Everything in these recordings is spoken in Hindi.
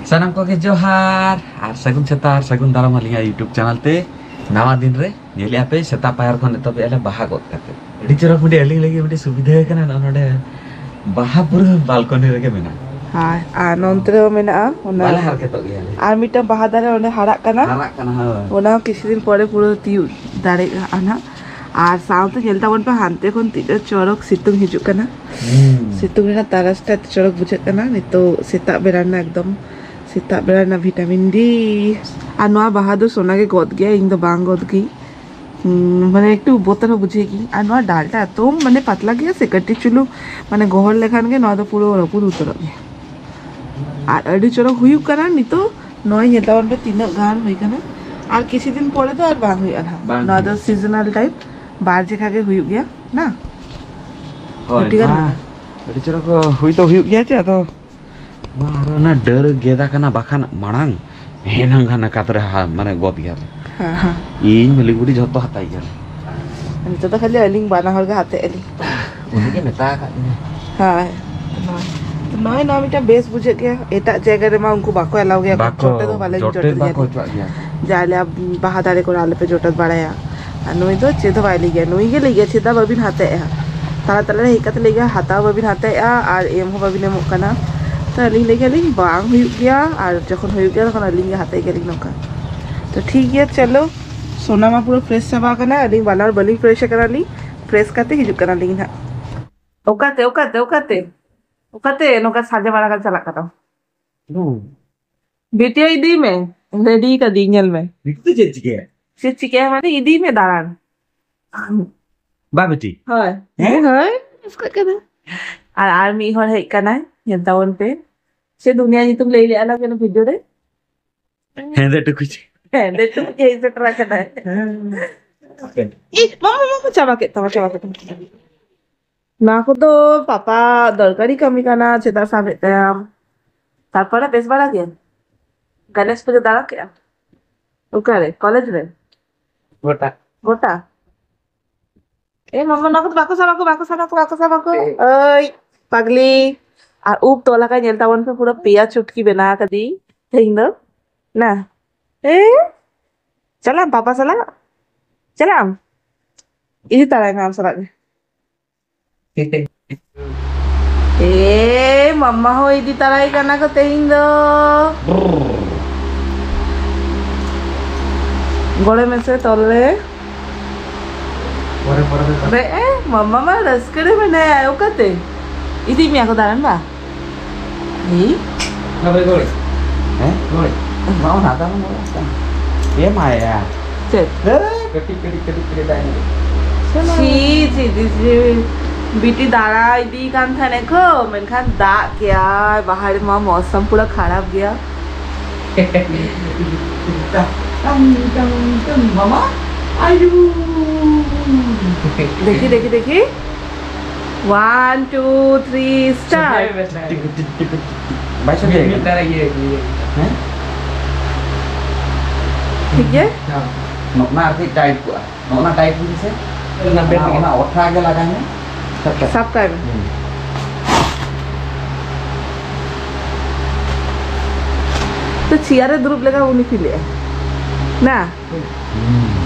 सानाम को के जोहार और सगुन सेता और सगुन दाराम हलिंगा यूट्यूब चैनल ते नवा दिन रे नेले आपे सेता पायर खन तबे एले बाहा गत काते अडी चरक मुडी एली लगी मुडी सुविधा कना नोडे बाहा पूरा बालकनी रे के मेना हां आ नोंतरे मेना ओना बाले हार के तो गया आर मिटा बाहा दारे ओने हाराक कना ओना किसी दिन परे पूरा तियु दारे आना और साउते हेलता वन पे हानते कोन तिदे चरक सितुंग हिजुक कना सितुंग रेना तारासटा चरक बुझे कना नितो सेता बेराना एकदम सेता बेराना विटामिन डी आ नोआ बाहा दो सोना के गद गया इन दो बांग गद गई माने एकटू बोतल बुझेगी आ नोआ डालटा तो माने पतला गया से कट्टी चुलू माने गोहर लेखान के नोआ दो पूरा रपुर उतर गया और अडी चरक हुयु कना नितो नोआ हेलता वन पे तीन गान हुई कना और किसी दिन परे तो और बांग हुई आना नोआ दो सीजनल टाइप बार जेखा के हुई गया ना होय ना अडी चरक हुई तो हुई गया चे तो मारना डर गेदा कना बाखान मांग हेनंग घना कातरे हा माने गद गया हां हां इन मलिगुडी जतो हताई गया नितो तो खाली अलिंग बाना हर के हाथे अली उनी के मेता का हां नय ना मिटा बेस बुझे गया एटा जगह रे मा उनको बाको अलाउ गया छोटे तो वाले जोटे बाको चवा गया जाले अब बाहादारे को आले पे जोटत बाड़ाया नुई तो चेदो वाली गया नुई के ले गया चेदा बबिन हाते ताला ताला हेकत ले गया हाता बबिन हाते और एम हो बबिन एमो कना तो अली ले गया लिंग बांग हुई गया और जखन हुई गया तखन अली हाते गया लिंग नका तो ठीक है चलो सोना मा पूरा फ्रेश चाबा कना अली बालार बली फ्रेश करा ली फ्रेश करते हिजु कना लिंग ना ओकाते नोका साजे वाला का चला कता बेटिया इदी में रेडी का दिंगल में दिखते जे चिके माने इदी में दारान बाबेटी हाय हाय इसका कहना और आर्मी हर है कना यंतावन पे से दुनिया जी तुम ले ले अलग के वीडियो रे हेंदे तो कुछ हेंदे तो यही से ट्राई करना है ई मामा को चाबा के ना को तो पापा दरकारी कमी करना चेता साबे तारपरे बेस बड़ा गया गणेश पूजा दारा क्या ओकारे कॉलेज रे गोटा ए मामा ना को बाको साबा ओय पगली और ऊप तोला का नेलता वन पे पूरा पिया चुटकी बना कर दी ठीक ना ना ए चला पापा चला इसी तरह का सला ए मम्मा हो इदी तरह ही करना को तेहिं दो गोड़े में से तोले रे मम्मा मा रसकड़े में नहीं आयो कते इदी मिया को दारन बा ई Ngapain gue? Gue mau nata mau nata. Iya Maya. चल Ketik dah ini. छी बीटी दारा इदी कान था देखो मैं खान दा क्या बाहर में मौसम पूरा खराब गया Mama, ayo. देखी 1 2 3 start Baca dia. Kita lagi. ठीक है Nokna arti type gua. Nokna type ni sih. Nokna otra aja laganya. सब का तो चियारे द्रुप लगा वो नहीं फिले ना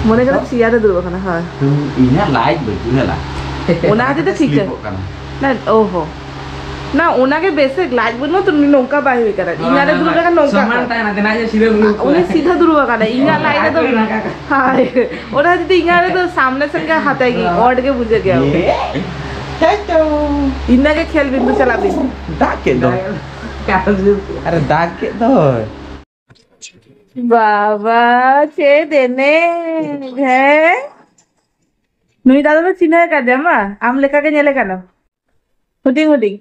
मोने का चियारे द्रुप करना हाँ तुम इन्हें लाइक बजुने ला उन्हें आते तो ठीक है ना ओहो ना उन्हें के बेसिक लाइक बनो तो नौका बाही हुई करा इन्हें आते द्रुप लगा नौका समानता ना देना जो सीधे ग्रुप उन्हें सीधा द्रुप करना इन्हें लाइक तो हाँ उन्हें आते इन्हें आते तो सामने से क्या हाथ आएगी और के बुझे गया इन्हें के खेल बिंदु चला बिंदु दाग के दो अरे दाग के दो बाबा चे देने है नुई दादा तो चिन्ह कर दे अम्मा आम लेका के नेले कानो हुडिंग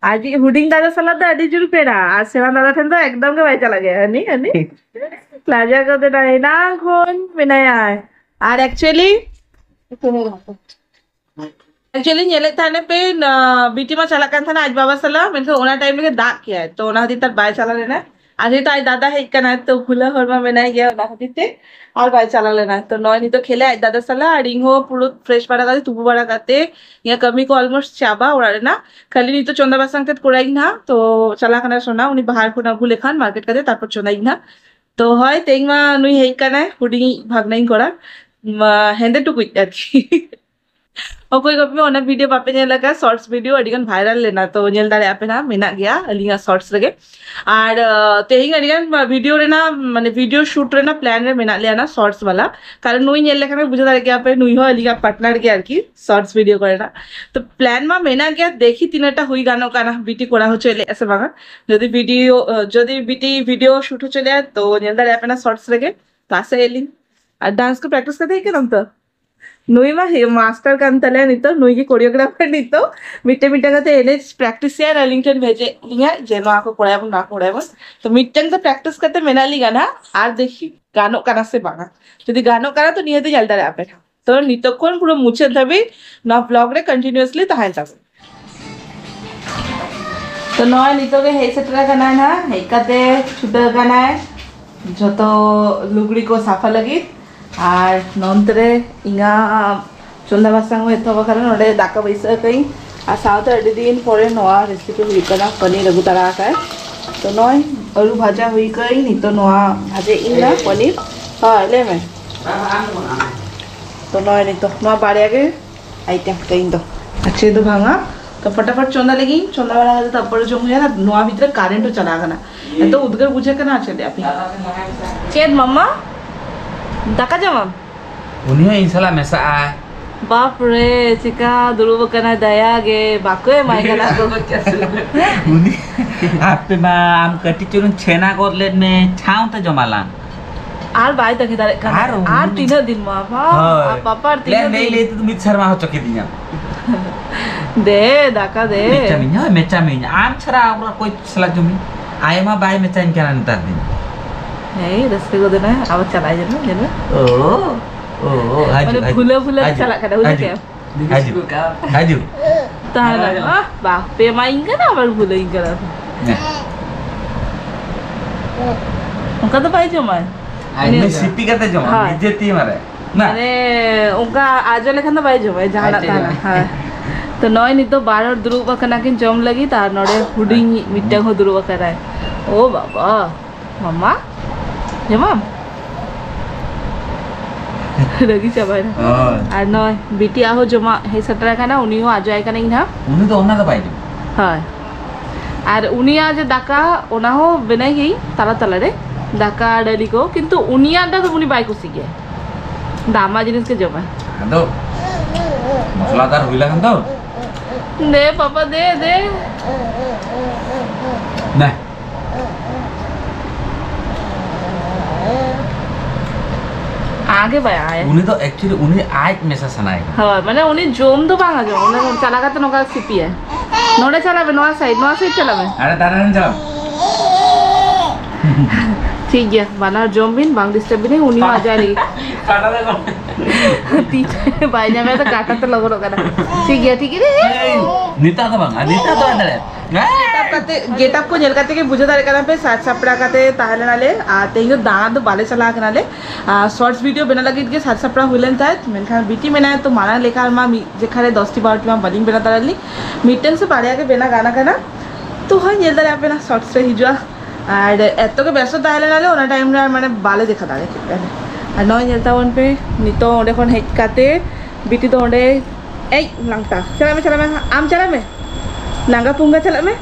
आज हुडिंग दादा सला दा अडी जुर पेड़ा आज सेवा दादा ठन तो एकदम के भाई चला गया हनी लाजा को दे ना ना कौन बिनाया और एक्चुअली नेले थाने पे बीटी में चला कान था आज बाबा सला मैंने ओना टाइम में दाग किया है तो ओना हती तर बाय चला लेना आज तो आज दादा हेज करना तो भूला हरमा में नहीं गया ना खाते और बाय चला लेना तो नॉय नहीं तो खेले आज दादा साला और इंगो पूरा फ्रेश बड़ा करते तुबु बड़ा करते या कमी को ऑलमोस्ट चाबा और ना खाली नहीं तो चंदा बासंग तक कोड़ाई ना तो चला खाना सोना उन्हीं बाहर को ना भूले खान मार्केट करते तार पर चंदाई ना तो है तेंग मा नुई हेज करना है हुडिंग भागना ही कोड़ा हेंदे टू कुछ अच्छी कोई कभी ओना वीडियो पापे ने लगा शॉर्ट्स वीडियो अडिगन वायरल लेना तो नेल दाड़े आपे ना मेना गया अलिया शॉर्ट्स लगे और तेहिंग अडिगन वीडियो रे ना माने वीडियो शूट रे ना प्लान रे मेना लिया ना शॉर्ट्स वाला कारण नुई नेल लेखा बुझा दाड़े गया पे नुई हो अलिया पार्टनर के आरकी शॉर्ट्स वीडियो करे ना तो प्लान मा मेना गया देखी तीनटा हुई गानो काना बीटी कोड़ा हो चले ऐसे बागा यदि बीटी वीडियो शूट हो चले तो नेल दाड़े आपे ना शॉर्ट्स लगे तो आसे एलिन और डांस को प्रैक्टिस करते के नम तो नुई मा मास्टर कांतले नितो नुई की कोरियोग्राफर नितो मिट्टे मिट्टे करते एले प्रैक्टिस या रलिंगटन भेजे लिया जेनो आको कोड़ाबो ना कोड़ाबो तो मिट्टन तो प्रैक्टिस करते मेनाली गाना और देखी गानो काना से बागा यदि गानो काना तो नियते जलता रे आपे तो नितोक्षण पुरो मुछे तबे ना ब्लॉग रे कंटीन्यूअसली ताहेन तबे तो नय नितो के हे सेटरा गाना ना हेकाते छुटा गाना जतो लुगड़ी को साफा लगी और नंतरे इंगा चंदा बासंग में तो कारण ओडे दाका बैसा कई आ साउथ अडी दिन परे नवा रेसिपी हुई कना पनीर अगु तरा का तो नय आलू भाजा हुई कई नि तो नवा भाजे इंगा पनीर हां ले में तो नय नि तो नवा बाड़िया के आइटम कई तो अच्छे तो भांगा तो फटाफट चंदा लगी चंदा वाला तो तब पर जो मुझे ना नवा भीतर करेंट चला गना तो उदगर बुझे कना चले आप चेद मम्मा दाका जमाम उन्हीं इंशाल्लाह मेसा आए बाप रे चिका दुरुब कना दया गे बाको माय कना को उन्हीं आप पे आम कटी चुरुन छेना कर ले में छाव तो जमाला आर बाय तक इधर आर 3 दिन मा पापा 3 दिन नहीं ले तो मित शर्मा हो चके दिया दे दाका दे मेचा में आम छरा और कोई सला जमी आए मा बाय मेचा इनके ना दिन है रस्ते को देना अब चलाए जने ओ माने फुला चला kada उसे क्या हाजू ताला बाप पे माइन का ना फुला इन करा उनका तो भाई जमा आने सिटी करते जमा इज्जती मारे ना अरे उनका आज लेखन तो भाई जमा जहां ताला हां तो नय नि तो बारर दुरुब कना किन जम लगी तार नडे हुडिंग मिट्टा हो दुरुब कराय ओ बाबा मम्मा जमाम लगी चाबाय ना और नय बिटी आहो जमा हे सटरा काना उनी हो आजो आय काना इना उनी तो ओना तो पाइजो हाय और उनी आज दाका ओना हो बेनाई गई ताला ताला रे दाका डाली को किंतु उनिया दा तो उनी बाय कुसी गया दामा जिनिस के जमा तो मसलादार हुइला खन तो दे पापा दे ना आगे बाय आए उन्हें तो एक्चुअली उन्हें आज मेसा सनाएगा हां माने उन्हें जोम तो बांगा जो उन्हें चला का तो नोका सिपी है नोडे चला बे नोआ साइड चला बे अरे दादा चला ठीक है बाना जोम बिन बांग डिस्टर्ब भी नहीं उन्हीं आ जाएगी काटा दे तीन भाई ने मैं तो काटा तो लगो रोका ठीक है रे नीता तो बांगा नीता तो अंदर गेट अप को नेल करते के बुझे दारे करना पे साथ सपड़ा करते ताहले नाले आते ही दाना तो बाले चला के नाले शॉर्ट्स वीडियो बना लगी के साथ सपड़ा हुइलन था मेनखान बीटी में ना तो माना लेखा मा जेखाने 10 12 मा बलिंग बना तारली मीटन से पाड़िया के बेना गाना करना तो हां नेल दारे आपे ना शॉर्ट्स रे हिजुआ और एतो के व्यस्त ताहले नाले ओना टाइम रे माने बाले देखा दारे के और नय नेलता वन पे नितो ओंडे कोन हेज काते बीटी तो ओंडे ए लांगता चला में आम चला में नांगा पुंगा चला में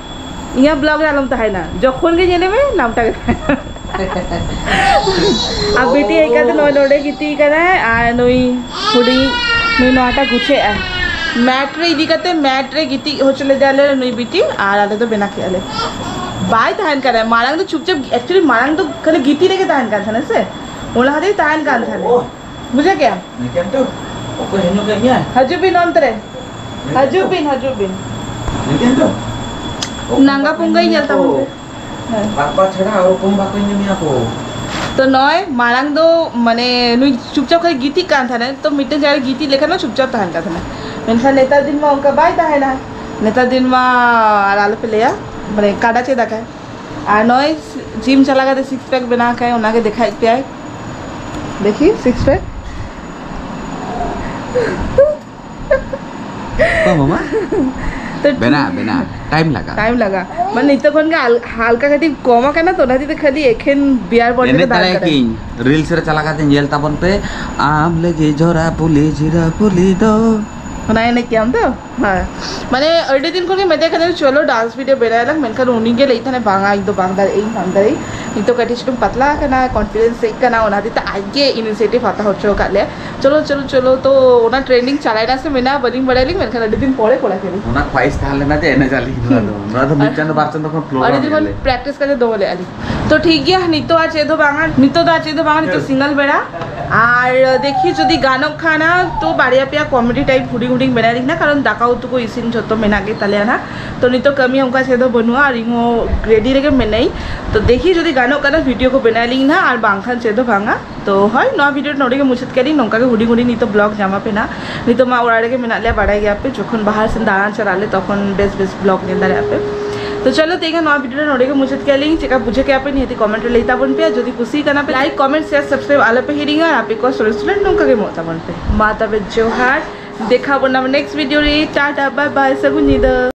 यहाँ ब्लॉग आलम तो है ना जखन के जेने में नामटा अब बेटी एक आते नय नोडे गीती करा है आ नई हुडी नई नोटा गुछे आ मैट रे इदी करते मैट रे गीती हो चले जाले नई बेटी और आले तो बिना खेले बाय ताहन करे मारंग तो चुपचाप एक्चुअली मारंग तो खाली गीती लेके ताहन का था ना से ओला हदे ताहन का था बुझे क्या निकल तो ओको हेनो के मिया हजू बिन अंतरे हजू बिन निकल तो नांगा पुंगा ही चलता हूँ बापा छड़ा और कौन बापा ही नहीं आपको तो नय मारंग दो माने नुई चुपचाप खाली गीती कान था ना तो मिटे जारे गीती लेखा ना चुपचाप ताहन का था ना मेनखान नेता दिन में उनका बाय ताहे ना नेता दिन में आराल पे लिया माने काटा चे दका और नॉय जिम चला गए 6 पैक बना के उना के दिखाई पे देखिए 6 पैक तो मामा तो बेना टाइम लगा मन नित कोन का हल्का कटी कमा का ना तो नाती तो खाली एखेन बियार बॉडी एने तारे की रील्स रे चला गाते जेल ताबन पे आम लगे झोरा पुली जीरा पुली दो बनाए ने क्या हम तो हाँ माने अड़े दिन को मैं देखा चलो डांस वीडियो बनाया लग मैंने उन्हीं के लिए था बांगा एक दो बांगदार नहीं तो कटी चुटुम पतला करना कॉन्फिडेंस से करना उना दी तो आगे इनिशिएटिव आता हो चो कर ले चलो चलो चलो तो उना ट्रेनिंग चलाए ना से मैंने बनिंग बढ़ाई ली मैंने अड़े दिन पड़े कोड़ा खेली उना ख्वाहिश था लेना जे एने चाली ना तो मिचन बारचन तो फ्लोर अड़े दिन प्रैक्टिस करके दो बोले अली तो ठीक है नितो आज एदो बांगा नितो सिंगल बेड़ा और देखिए जदि गानों खाना तो बाड़िया पे कॉमेडी टाइप हुडिंग हुडिंग बना ना कारण दाका उतु को इसिन जो मेना के तले ना तो नितो कमी हमका सेदो बनवा और इहो रेडी रहे मेनाई तो देखिए जदि गानों खाना वीडियो को बना ली ना और बांखान सेदो भांगा तो है नवा वीडियो नोड़े के मुछत करी नौका के हुडिंग हुडिंग नितो ब्लॉग जामा पे ना नितो मा उड़ाड़े के मेना लिया बाड़ा गया पे जोखन बाहर से दाना चराले तखन बेस्ट बेस्ट ब्लॉग नेंदा रे पे तो चलो तेगा नवा वीडियो नोड़े के मुझे क्या लिंक चेका बुझे क्या पे नहीं थी कमेंट लेता बन पे जो खुशी करना पे लाइक कमेंट शेयर सब्सक्राइब आला पे हिरिंग और आप को स्टूडेंट नौका के मोता बन पे माता पे जोहार देखा बना नेक्स्ट वीडियो रे टाटा बाय बाय सगुन